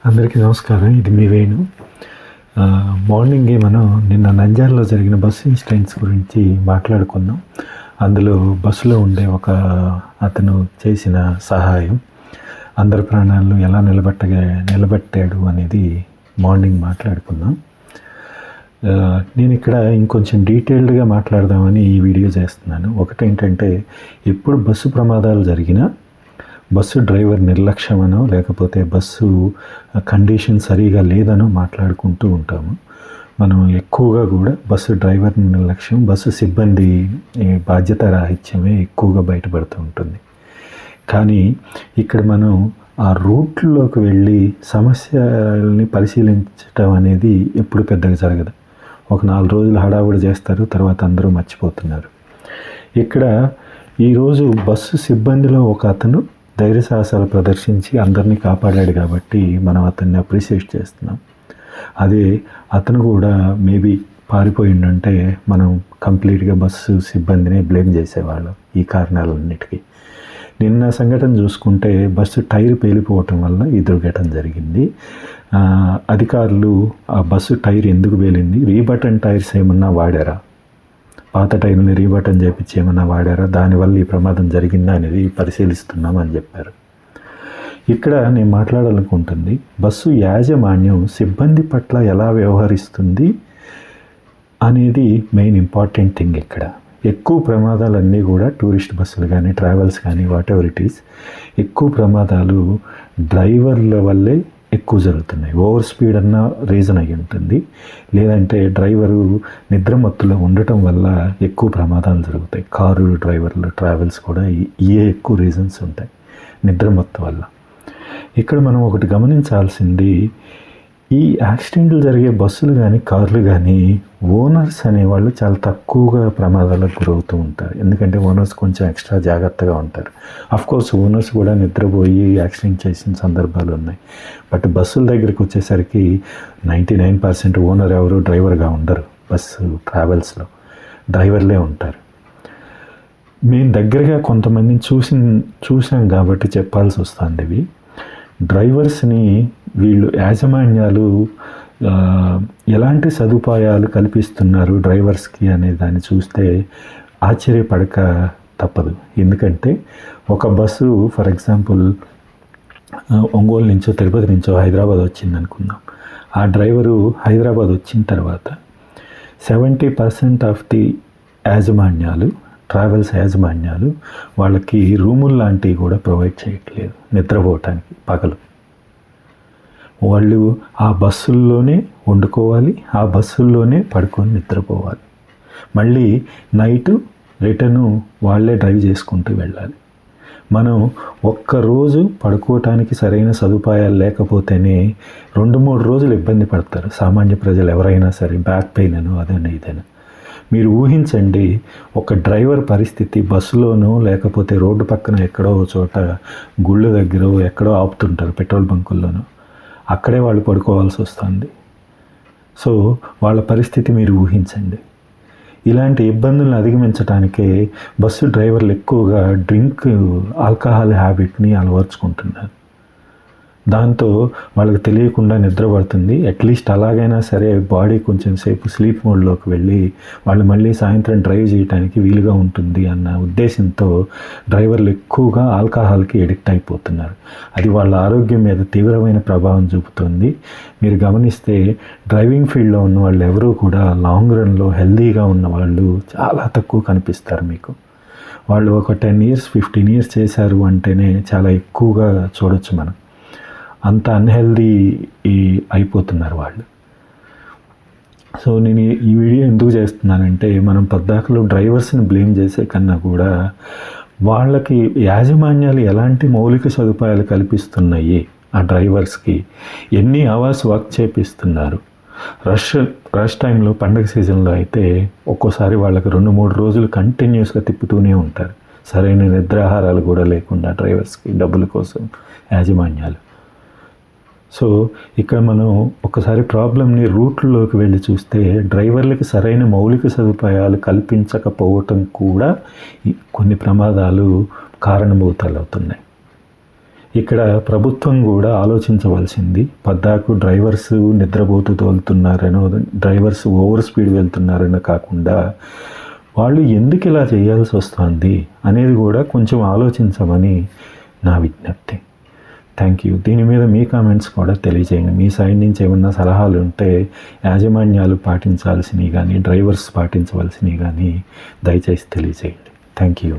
అందరికీ నమస్కారం. ఇది మీ వేణు. మార్నింగే మనం నిన్న నంద్యాలలో జరిగిన బస్సు ఇన్సిడెంట్స్ గురించి మాట్లాడుకున్నాం. అందులో బస్సులో ఉండే ఒక అతను చేసిన సహాయం, అందరి ప్రాణాలను ఎలా నిలబెట్టాడు అనేది మార్నింగ్ మాట్లాడుకున్నాం. నేను ఇక్కడ ఇంకొంచెం డీటెయిల్డ్గా మాట్లాడదామని ఈ వీడియో చేస్తున్నాను. ఒకటేంటంటే, ఎప్పుడు బస్సు ప్రమాదాలు జరిగినా బస్సు డ్రైవర్ నిర్లక్ష్యమనో లేకపోతే బస్సు కండిషన్ సరిగా లేదనో మాట్లాడుకుంటూ ఉంటాము. మనం ఎక్కువగా కూడా బస్సు డ్రైవర్ నిర్లక్ష్యం, బస్సు సిబ్బంది బాధ్యత రాహిత్యమే ఎక్కువగా బయటపడుతూ ఉంటుంది. కానీ ఇక్కడ మనం ఆ రూట్లోకి వెళ్ళి సమస్యల్ని పరిశీలించటం అనేది ఎప్పుడు పెద్దగా జరగదు. ఒక 4 రోజులు హడావుడి చేస్తారు, తర్వాత అందరూ మర్చిపోతున్నారు. ఇక్కడ ఈరోజు బస్సు సిబ్బందిలో ఒక అతను ధైర్య సాహసాలు ప్రదర్శించి అందరినీ కాపాడాడు కాబట్టి మనం అతన్ని అప్రిషియేట్ చేస్తున్నాం. అదే అతను కూడా మేబీ పారిపోయిందంటే మనం కంప్లీట్గా బస్సు సిబ్బందిని బ్లేమ్ చేసేవాళ్ళం ఈ కారణాలన్నిటికీ. నిన్న సంఘటన చూసుకుంటే బస్సు టైర్ పేలిపోవటం వల్ల ఈ దుర్ఘటన జరిగింది. అధికారులు ఆ బస్సు టైర్ ఎందుకు పేలింది, రీబటన్ టైర్స్ ఏమన్నా వాడారా, పాత టైర్ని రీబటన్ చేయించి ఏమన్నా వాడారా, దానివల్ల ఈ ప్రమాదం జరిగిందా అనేది పరిశీలిస్తున్నామని చెప్పారు. ఇక్కడ నేను మాట్లాడాలనుకుంటుంది, బస్సు యాజమాన్యం సిబ్బంది పట్ల ఎలా వ్యవహరిస్తుంది అనేది మెయిన్ ఇంపార్టెంట్ థింగ్. ఇక్కడ ఎక్కువ ప్రమాదాలన్నీ కూడా టూరిస్ట్ బస్సులు కానీ ట్రావెల్స్ కానీ వాట్ ఎవర్ ఇట్ ఈస్, ఎక్కువ ప్రమాదాలు డ్రైవర్ల వల్లే ఎక్కువ జరుగుతున్నాయి. ఓవర్ స్పీడ్ అన్న రీజన్ అయి ఉంటుంది, లేదంటే డ్రైవరు నిద్రమత్తులో ఉండటం వల్ల ఎక్కువ ప్రమాదాలు జరుగుతాయి. కారు డ్రైవర్లు ట్రావెల్స్ కూడా ఇవే ఎక్కువ రీజన్స్ ఉంటాయి నిద్రమత్తు వల్ల. ఇక్కడ మనం ఒకటి గమనించాల్సింది, ఈ యాక్సిడెంట్లు జరిగే బస్సులు కానీ కార్లు కానీ ఓనర్స్ అనేవాళ్ళు చాలా తక్కువగా ప్రమాదాలకు గురవుతూ ఉంటారు. ఎందుకంటే ఓనర్స్ కొంచెం ఎక్స్ట్రా జాగ్రత్తగా ఉంటారు. అఫ్కోర్స్ ఓనర్స్ కూడా నిద్రపోయి యాక్సిడెంట్ చేసిన సందర్భాలు ఉన్నాయి. బట్ బస్సుల దగ్గరికి వచ్చేసరికి 99% ఓనర్ ఎవరు డ్రైవర్గా ఉండరు. బస్సు ట్రావెల్స్లో డ్రైవర్లే ఉంటారు. మేము దగ్గరగా కొంతమందిని చూసాం కాబట్టి చెప్పాల్సి వస్తుంది. ఇవి డ్రైవర్స్ని వీళ్ళు యాజమాన్యాలు ఎలాంటి సదుపాయాలు కల్పిస్తున్నారు డ్రైవర్స్కి అనే దాన్ని చూస్తే ఆశ్చర్యపడక తప్పదు. ఎందుకంటే ఒక బస్సు ఫర్ ఎగ్జాంపుల్ ఒంగోలు నుంచో తిరుపతి నుంచో హైదరాబాద్ వచ్చింది అనుకుందాం. ఆ డ్రైవరు హైదరాబాద్ వచ్చిన తర్వాత 70% ఆఫ్ ది యాజమాన్యాలు, ట్రావెల్స్ యాజమాన్యాలు వాళ్ళకి రూములు లాంటివి కూడా ప్రొవైడ్ చేయట్లేదు నిద్రపోవటానికి. పగలు వాళ్ళు ఆ బస్సుల్లోనే వండుకోవాలి, ఆ బస్సుల్లోనే పడుకొని నిద్రపోవాలి. మళ్ళీ నైటు రిటర్ను వాళ్ళే డ్రైవ్ చేసుకుంటూ వెళ్ళాలి. మనం ఒక్కరోజు పడుకోవటానికి సరైన సదుపాయాలు లేకపోతేనే 2-3 రోజులు ఇబ్బంది పడతారు సామాన్య ప్రజలు ఎవరైనా సరే. బ్యాక్ పెయిన్ అనో అదైనా ఇదైనా. మీరు ఊహించండి, ఒక డ్రైవర్ పరిస్థితి. బస్సులోనో లేకపోతే రోడ్డు పక్కన ఎక్కడో చోట గుళ్ళ దగ్గర ఎక్కడో ఆపుతుంటారు పెట్రోల్ బంకుల్లోనూ, అక్కడే వాళ్ళు పడుకోవాల్సి వస్తుంది. సో వాళ్ళ పరిస్థితి మీరు ఊహించండి. ఇలాంటి ఇబ్బందులను అధిగమించడానికే బస్సు డ్రైవర్లు ఎక్కువగా ఆల్కహాల్ హ్యాబిట్ని అలవర్చుకుంటున్నారు. దాంతో వాళ్ళకి తెలియకుండా నిద్ర పడుతుంది. అట్లీస్ట్ అలాగైనా సరే బాడీ కొంచెం సేపు స్లీప్ మోడ్లోకి వెళ్ళి వాళ్ళు మళ్ళీ సాయంత్రం డ్రైవ్ చేయడానికి వీలుగా ఉంటుంది అన్న ఉద్దేశంతో డ్రైవర్లు ఎక్కువగా ఆల్కహాల్కి ఎడిక్ట్ అయిపోతున్నారు. అది వాళ్ళ ఆరోగ్యం మీద తీవ్రమైన ప్రభావం చూపుతుంది. మీరు గమనిస్తే డ్రైవింగ్ ఫీల్డ్లో ఉన్న వాళ్ళు ఎవరూ కూడా లాంగ్ రన్లో హెల్దీగా ఉన్న వాళ్ళు చాలా తక్కువ కనిపిస్తారు మీకు. వాళ్ళు ఒక 10 years 15 years చేశారు అంటేనే చాలా ఎక్కువగా చూడొచ్చు మనం. అంత అన్హెల్దీ అయిపోతున్నారు వాళ్ళు. సో నేను ఈ వీడియో ఎందుకు చేస్తున్నానంటే, మనం పద్దాకలు డ్రైవర్స్ని బ్లేమ్ చేసే కన్నా కూడా వాళ్ళకి యాజమాన్యాలు ఎలాంటి మౌలిక సదుపాయాలు కల్పిస్తున్నాయి, ఆ డ్రైవర్స్కి ఎన్ని అవర్స్ వర్క్ చేపిస్తున్నారు. రష్ టైంలో పండగ సీజన్లో అయితే ఒక్కోసారి వాళ్ళకి 2-3 రోజులు కంటిన్యూస్గా తిప్పుతూనే ఉంటారు. సరైన నిద్రాహారాలు కూడా లేకుండా డ్రైవర్స్కి డబ్బుల కోసం యాజమాన్యాలు. సో ఇక్కడ మనం ఒకసారి ప్రాబ్లమ్ని రూట్లోకి వెళ్ళి చూస్తే డ్రైవర్లకి సరైన మౌలిక సదుపాయాలు కల్పించకపోవటం కూడా కొన్ని ప్రమాదాలు కారణభూతాలు అవుతున్నాయి. ఇక్కడ ప్రభుత్వం కూడా ఆలోచించవలసింది. పద్దాకు డ్రైవర్స్ నిద్రపోతూ తోలుతున్నారనో, డ్రైవర్స్ ఓవర్ స్పీడ్ వెళ్తున్నారనో కాకుండా వాళ్ళు ఎందుకు ఇలా చేయాల్సి వస్తుంది అనేది కూడా కొంచెం ఆలోచించమని నా విజ్ఞప్తి. Thank you. దీని మీద మీ కామెంట్స్ కూడా తెలియజేయండి. మీ సైడ్ నుంచి ఏమన్నా సలహాలు ఉంటే యాజమాన్యాలు పాటించాల్సినవి కానీ డ్రైవర్స్ పాటించవలసినవి కానీ దయచేసి తెలియజేయండి. Thank you.